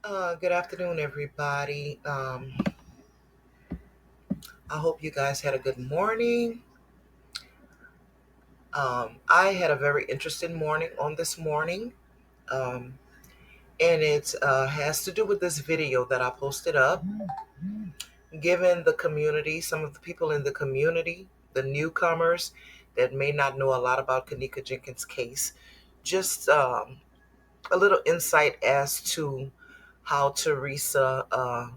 Good afternoon, everybody. I hope you guys had a good morning. I had a very interesting morning on this morning, um, and it has to do with this video that I posted up, giving the community, some of the people in the community, the newcomers that may not know a lot about Kanika Jenkins' case, just a little insight as to how Teresa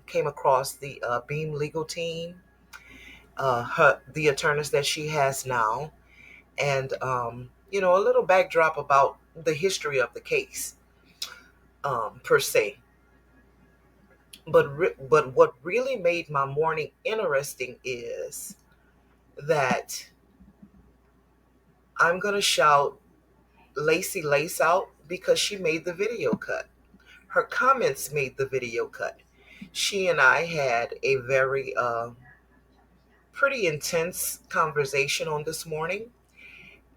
came across the Beam legal team, the attorneys that she has now, and a little backdrop about the history of the case, per se. But what really made my morning interesting is that I'm gonna shout Lacy Lace out because she made the video cut. Her comments made the video cut. She and I had a very pretty intense conversation on this morning,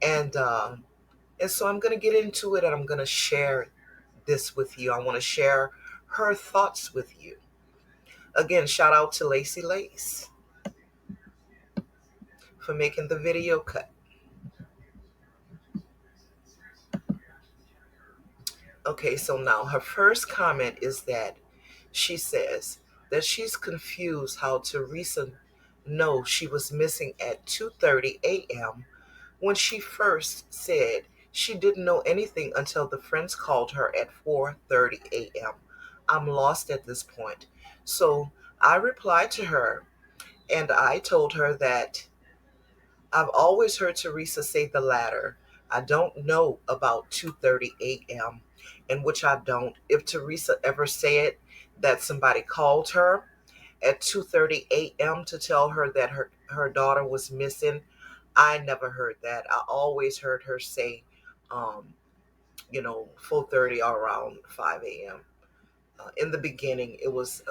and so I'm going to get into it, and I'm going to share this with you. I want to share her thoughts with you. Again, shout out to Lacy Lace for making the video cut. Okay, so now her first comment is that she says that she's confused how Teresa knows she was missing at 2:30 a.m. when she first said she didn't know anything until the friends called her at 4:30 a.m. I'm lost at this point. So I replied to her and I told her that I've always heard Teresa say the latter. I don't know about 2:30 a.m., and which I don't. If Teresa ever said that somebody called her at 2:30 a.m. to tell her that her daughter was missing, I never heard that. I always heard her say, 4:30 or around 5 a.m. In the beginning, it was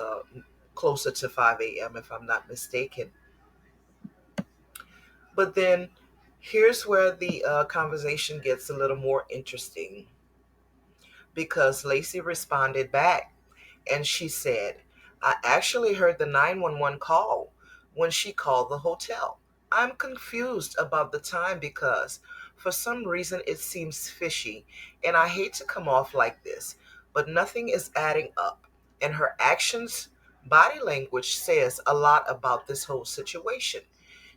closer to 5 a.m. if I'm not mistaken. But then here's where the conversation gets a little more interesting because Lacey responded back and she said, I actually heard the 911 call when she called the hotel. I'm confused about the time because for some reason it seems fishy, and I hate to come off like this, but nothing is adding up. And her actions, body language says a lot about this whole situation.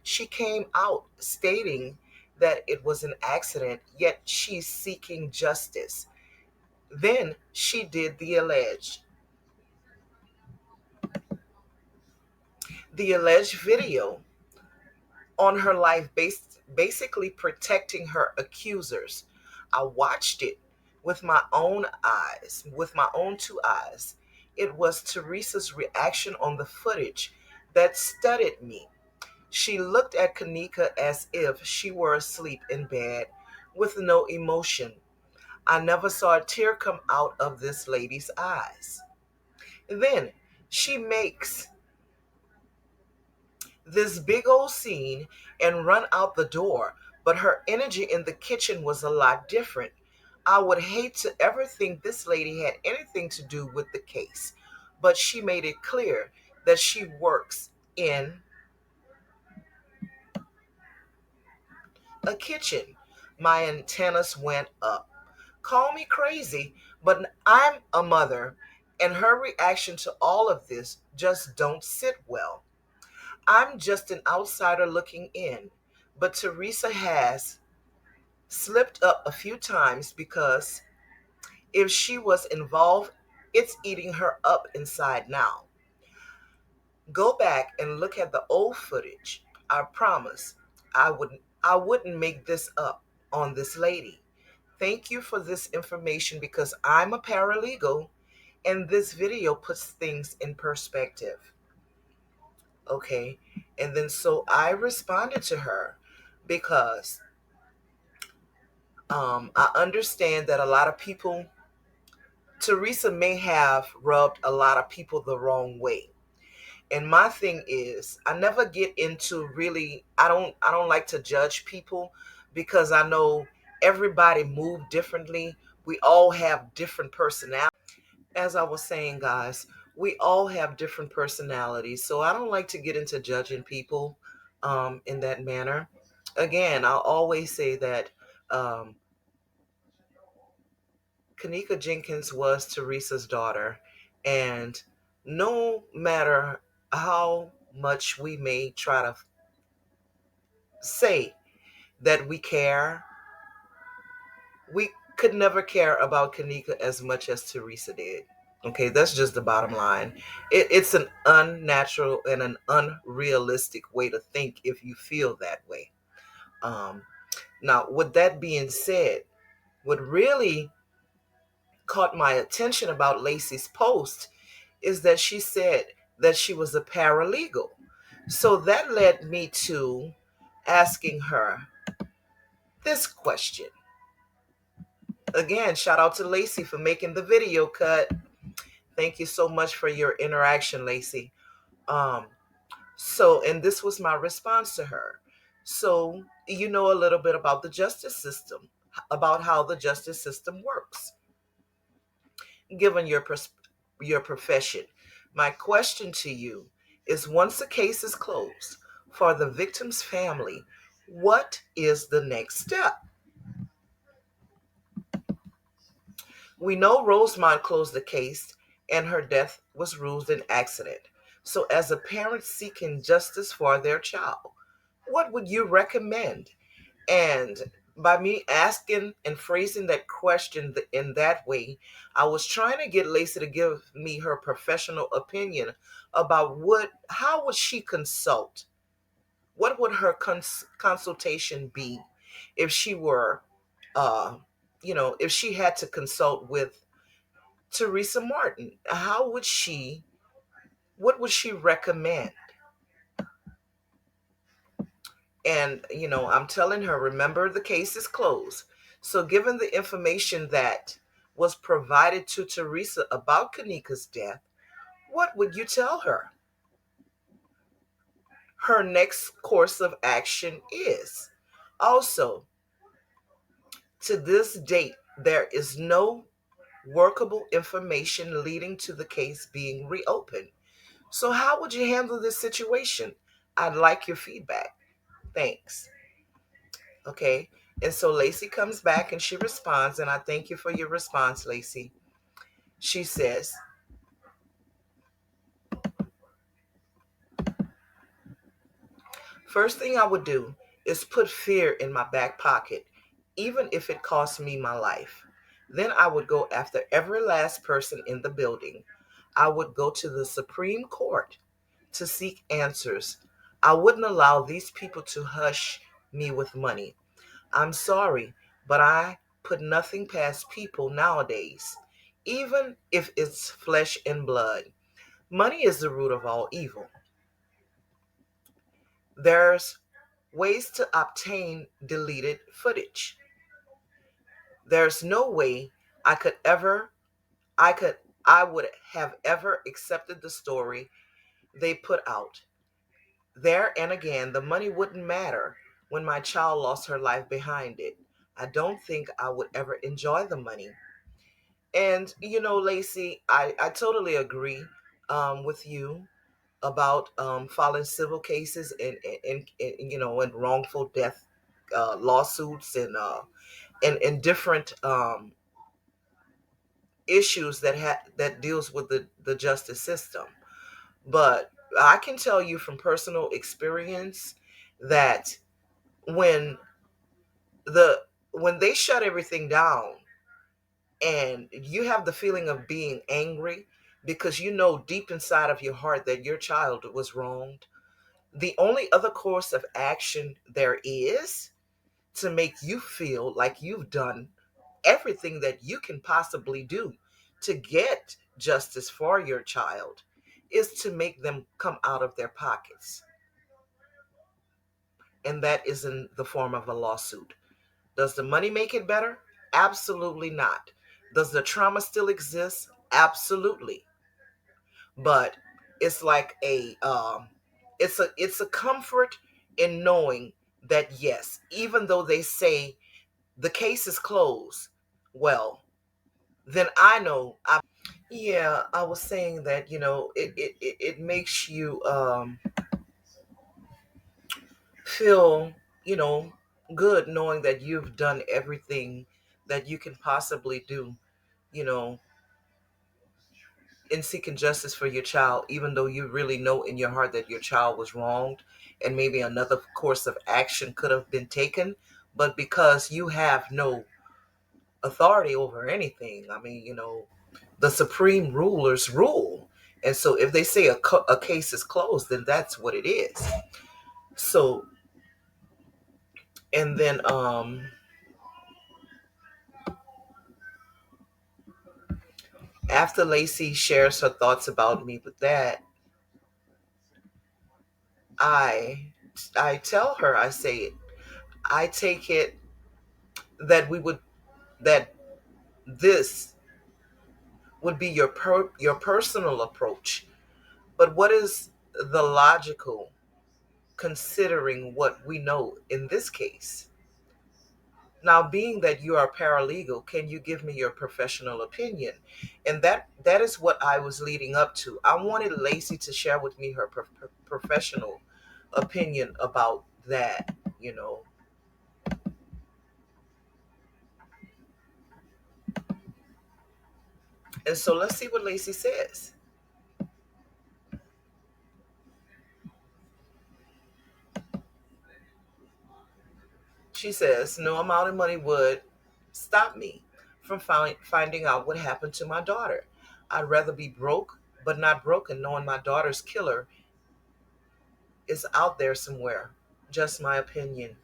She came out stating that it was an accident, yet she's seeking justice. Then she did the alleged video on her life, basically protecting her accusers. I watched it with my own eyes, with my own two eyes. It was Teresa's reaction on the footage that stunned me. She looked at Kanika as if she were asleep in bed with no emotion. I never saw a tear come out of this lady's eyes. Then she makes this big old scene and run out the door, but her energy in the kitchen was a lot different. I would hate to ever think this lady had anything to do with the case, but she made it clear that she works in a kitchen. My antennas went up. Call me crazy, but I'm a mother, and her reaction to all of this just don't sit well. I'm just an outsider looking in, but Teresa has slipped up a few times because if she was involved, it's eating her up inside now. Go back and look at the old footage. I promise I wouldn't make this up on this lady. Thank you for this information because I'm a paralegal and this video puts things in perspective. Okay. And then so I responded to her because I understand that a lot of people, Teresa may have rubbed a lot of people the wrong way. And my thing is, I never get into really, I don't like to judge people because I know everybody move differently. We all have different personalities. As I was saying, guys, we all have different personalities, so I don't like to get into judging people in that manner. Again, I'll always say that um, Kanika Jenkins was Teresa's daughter, and no matter how much we may try to say that we care, we could never care about Kanika as much as Teresa did. Okay, that's just the bottom line. It's an unnatural and an unrealistic way to think if you feel that way. Um, Now, with that being said, what really caught my attention about Lacey's post is that she said that she was a paralegal. So that led me to asking her this question. Again, shout out to Lacey for making the video cut. Thank you so much for your interaction, Lacey. Um, and this was my response to her. So, you know a little bit about the justice system, about how the justice system works, given your profession. My question to you is, once the case is closed for the victim's family, what is the next step? We know Rosemont closed the case and her death was ruled an accident. So, as a parent seeking justice for their child, what would you recommend? And by me asking and phrasing that question in that way, I was trying to get Lacey to give me her professional opinion about how would she consult? What would her consultation be if she were, uh, if she had to consult with Teresa Martin? What would she recommend? And, I'm telling her, remember, the case is closed. So, given the information that was provided to Teresa about Kanika's death, what would you tell her? Her next course of action is. Also, to this date, there is no workable information leading to the case being reopened. So, how would you handle this situation? I'd like your feedback. Thanks. Okay. And so Lacey comes back and she responds, and I thank you for your response, Lacey. She says, first thing I would do is put fear in my back pocket, even if it costs me my life. Then I would go after every last person in the building. I would go to the Supreme Court to seek answers. I wouldn't allow these people to hush me with money. I'm sorry, but I put nothing past people nowadays, even if it's flesh and blood. Money is the root of all evil. There's ways to obtain deleted footage. There's no way I could ever, I could, I would have ever accepted the story they put out. There and again, the money wouldn't matter when my child lost her life behind it. I don't think I would ever enjoy the money. And Lacey, I totally agree with you about filing civil cases and wrongful death lawsuits and different issues that deals with the justice system. But I can tell you from personal experience that when the when they shut everything down and you have the feeling of being angry because you know deep inside of your heart that your child was wronged, the only other course of action there is to make you feel like you've done everything that you can possibly do to get justice for your child is to make them come out of their pockets. And that is in the form of a lawsuit. Does the money make it better? Absolutely not. Does the trauma still exist? Absolutely. But it's like it's a comfort in knowing that yes, even though they say the case is closed, well, then I know I. Yeah, I was saying that, it makes you feel, you know, good knowing that you've done everything that you can possibly do, you know, in seeking justice for your child, even though you really know in your heart that your child was wronged and maybe another course of action could have been taken. But because you have no authority over anything, I mean, the supreme rulers rule. And so if they say a case is closed, then that's what it is. So, and then after Lacy shares her thoughts about me with that, I I tell her, I say, I take it that that this would be your personal approach. But what is the logical considering what we know in this case? Now, being that you are a paralegal, can you give me your professional opinion? And that is what I was leading up to. I wanted Lacy to share with me her professional opinion about that, you know. And so let's see what Lacy says. She says, no amount of money would stop me from finding out what happened to my daughter. I'd rather be broke, but not broken, knowing my daughter's killer is out there somewhere. Just my opinion.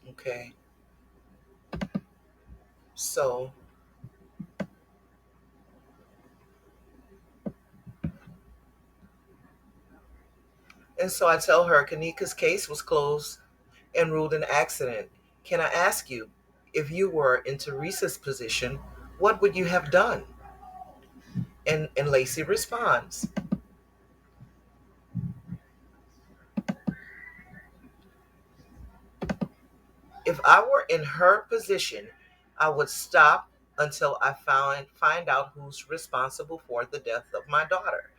Okay. So, and so I tell her Kanika's case was closed and ruled an accident. Can I ask you, if you were in Teresa's position, what would you have done? And Lacy responds, if I were in her position, I would stop until I find out who's responsible for the death of my daughter.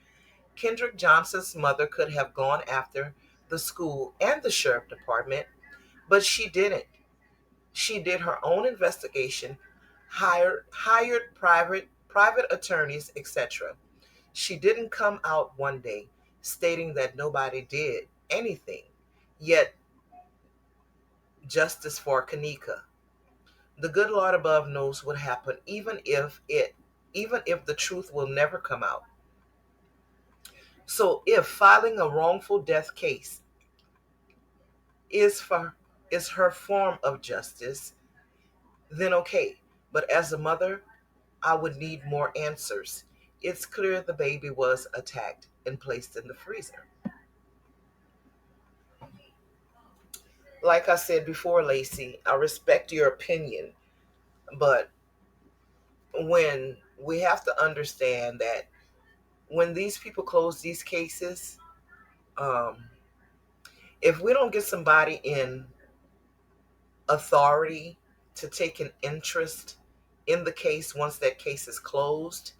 Kendrick Johnson's mother could have gone after the school and the sheriff department, but she didn't. She did her own investigation, hired private attorneys, etc. She didn't come out one day stating that nobody did anything. Yet justice for Kanika. The good Lord above knows what happened, even if the truth will never come out. So if filing a wrongful death case is for is her form of justice, then okay. But as a mother, I would need more answers. It's clear the baby was attacked and placed in the freezer. Like I said before, Lacy, I respect your opinion, but when we have to understand that when these people close these cases, um, if we don't get somebody in authority to take an interest in the case once that case is closed,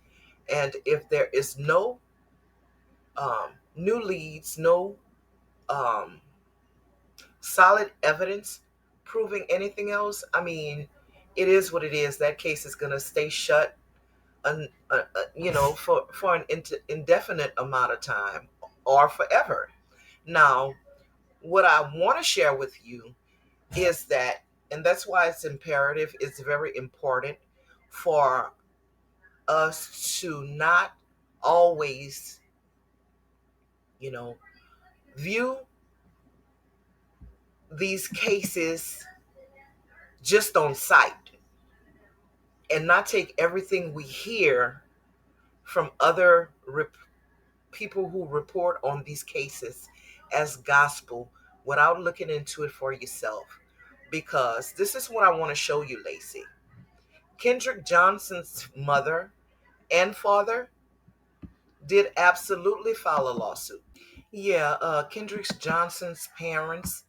and if there is no new leads, no um, solid evidence proving anything else, I mean, it is what it is. That case is going to stay shut, for an indefinite amount of time or forever. Now, what I want to share with you is that, and that's why it's imperative, it's very important for us to not always, you know, view these cases just on sight and not take everything we hear from other people who report on these cases as gospel without looking into it for yourself. Because this is what I want to show you, Lacy. Kendrick Johnson's mother and father did absolutely file a lawsuit. Yeah, Kendrick Johnson's parents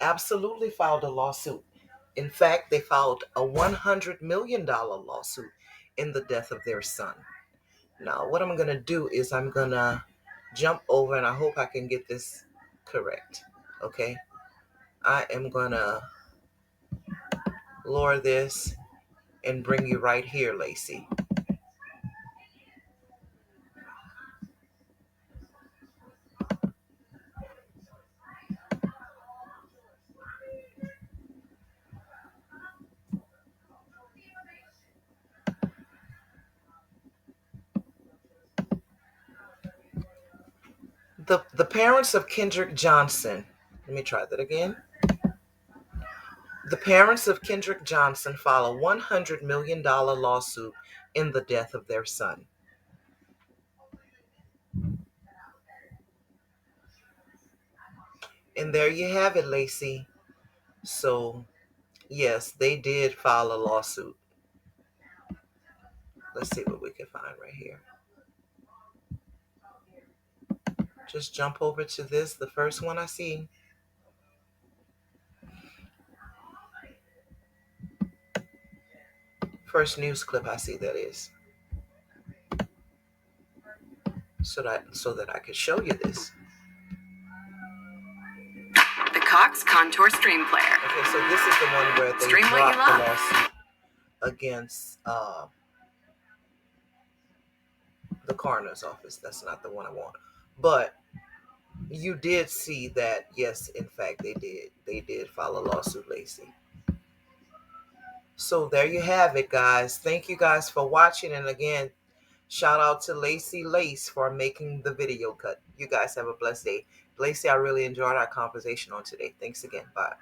absolutely filed a lawsuit. In fact, they filed a $100 million lawsuit in the death of their son. Now, what I'm going to do is I'm going to jump over, and I hope I can get this correct. Okay? I am going to lower this and bring you right here, Lacy. The parents of Kendrick Johnson, let me try that again. The parents of Kendrick Johnson file a $100 million lawsuit in the death of their son. And there you have it, Lacy. So, yes, they did file a lawsuit. Let's see what we can find right here. Just jump over to this, the first one I see. First news clip I see, that is. So that I could show you this. The Cox Contour Stream Player. Okay, so this is the one where they Stream what you dropped the love. lawsuit against the coroner's office. That's not the one I want. But you did see that, yes, in fact, they did. They did file a lawsuit, Lacy. So there you have it, guys. Thank you guys for watching. And again, shout out to Lacy Lace for making the video cut. You guys have a blessed day. Lacy, I really enjoyed our conversation on today. Thanks again. Bye.